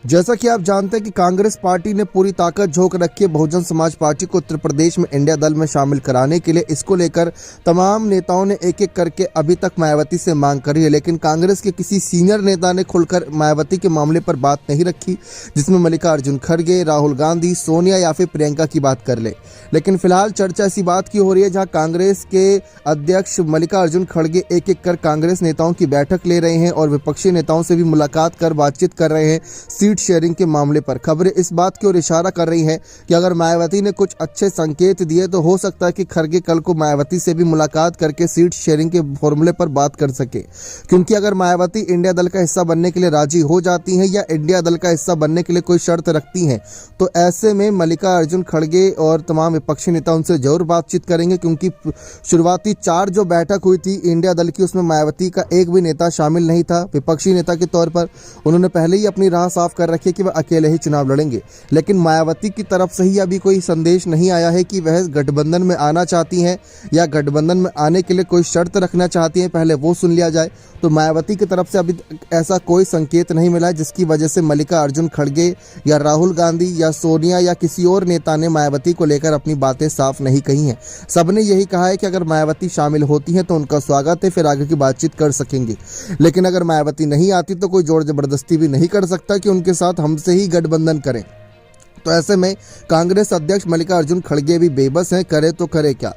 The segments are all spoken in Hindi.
जैसा कि आप जानते हैं कि कांग्रेस पार्टी ने पूरी ताकत झोंक रखी है बहुजन समाज पार्टी को उत्तर प्रदेश में इंडिया दल में शामिल कराने के लिए। इसको लेकर तमाम नेताओं ने एक एक करके अभी तक मायावती से मांग करी है, लेकिन कांग्रेस के किसी सीनियर नेता ने खुलकर मायावती के मामले पर बात नहीं रखी, जिसमें मल्लिकार्जुन खड़गे, राहुल गांधी, सोनिया या फिर प्रियंका की बात कर ले। लेकिन फिलहाल चर्चा इसी बात की हो रही है जहां कांग्रेस के अध्यक्ष मल्लिकार्जुन खड़गे एक एक कर कांग्रेस नेताओं की बैठक ले रहे हैं और विपक्षी नेताओं से भी मुलाकात कर बातचीत कर रहे हैं सीट शेयरिंग के मामले पर। खबरें इस बात की ओर इशारा कर रही हैं कि अगर मायावती ने कुछ अच्छे संकेत दिए तो हो सकता है कि खड़गे कल को मायावती से भी मुलाकात करके सीट शेयरिंग के फॉर्मूले पर बात कर सके, क्योंकि अगर मायावती इंडिया दल का हिस्सा बनने के लिए राजी हो जाती हैं या इंडिया दल का हिस्सा बनने के लिए कोई शर्त रखती हैं, तो ऐसे में मल्लिकार्जुन खड़गे और तमाम विपक्षी नेता उनसे जरूर बातचीत करेंगे, क्योंकि शुरुआती 4 जो बैठक हुई थी इंडिया दल की, उसमें मायावती का एक भी नेता शामिल नहीं था। विपक्षी नेता के तौर पर उन्होंने पहले ही अपनी राह साफ कर रखी कि वह अकेले ही चुनाव लड़ेंगे, लेकिन मायावती की तरफ से ही अभी कोई संदेश नहीं आया है कि वह गठबंधन में आना चाहती हैं या गठबंधन में आने के लिए कोई शर्त रखना चाहती हैं, पहले वो सुन लिया जाए। तो मायावती की तरफ से अभी ऐसा कोई संकेत नहीं मिला है, जिसकी वजह से मल्लिकार्जुन खड़गे या राहुल गांधी या सोनिया या किसी और नेता ने मायावती को लेकर अपनी बातें साफ नहीं कही हैं। सबने यही कहा है कि अगर मायावती शामिल होती हैं तो उनका स्वागत है, फिर आगे की बातचीत कर सकेंगे, लेकिन अगर मायावती नहीं आती तो कोई जोर जबरदस्ती भी नहीं कर सकता कि उनके साथ हमसे ही गठबंधन करें। तो ऐसे में कांग्रेस अध्यक्ष मल्लिकार्जुन खड़गे भी बेबस हैं, करे तो करे क्या।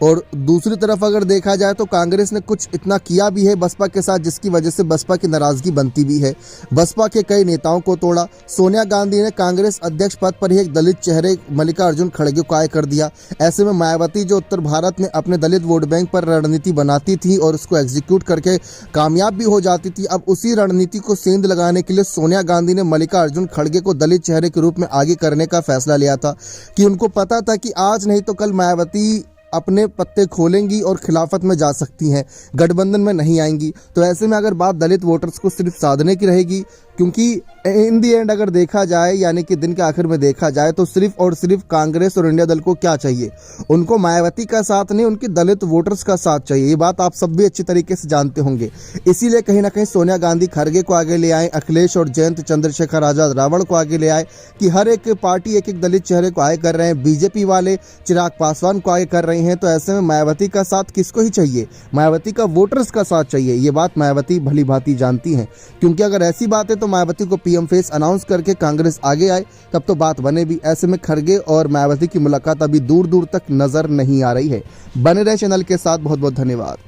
और दूसरी तरफ अगर देखा जाए तो कांग्रेस ने कुछ इतना किया भी है बसपा के साथ, जिसकी वजह से बसपा की नाराजगी बनती भी है। बसपा के कई नेताओं को तोड़ा। सोनिया गांधी ने कांग्रेस अध्यक्ष पद पर ही एक दलित चेहरे मल्लिकार्जुन खड़गे को आय कर दिया। ऐसे में मायावती जो उत्तर भारत में अपने दलित वोट बैंक पर रणनीति बनाती थी और उसको एग्जीक्यूट करके कामयाब भी हो जाती थी, अब उसी रणनीति को सेंध लगाने के लिए सोनिया गांधी ने मल्लिकार्जुन खड़गे को दलित चेहरे के रूप में आगे करने का फैसला लिया था, कि उनको पता था कि आज नहीं तो कल मायावती अपने पत्ते खोलेंगी और खिलाफत में जा सकती हैं, गठबंधन में नहीं आएंगी। तो ऐसे में अगर बात दलित वोटर्स को सिर्फ साधने की रहेगी, क्योंकि इन दी एंड अगर देखा जाए, यानी कि दिन के आखिर में देखा जाए, तो सिर्फ और सिर्फ कांग्रेस और इंडिया दल को क्या चाहिए, उनको मायावती का साथ नहीं, उनके दलित वोटर्स का साथ चाहिए। ये बात आप सब भी अच्छी तरीके से जानते होंगे। इसीलिए कहीं ना कहीं सोनिया गांधी खड़गे को आगे ले आए, अखिलेश और जयंत चंद्रशेखर आजाद रावण को आगे ले आए, कि हर एक पार्टी एक एक दलित चेहरे को आगे कर रहे हैं। बीजेपी वाले चिराग पासवान को आगे कर रहे हैं। तो ऐसे में मायावती का साथ किसको ही चाहिए, मायावती का वोटर्स का साथ चाहिए। ये बात मायावती भली भांति जानती हैं, क्योंकि अगर ऐसी बात है तो मायावती को पीएम फेस अनाउंस करके कांग्रेस आगे आए, तब तो बात बने भी। ऐसे में खड़गे और मायावती की मुलाकात अभी दूर दूर तक नजर नहीं आ रही है। बने रहे चैनल के साथ। बहुत बहुत धन्यवाद।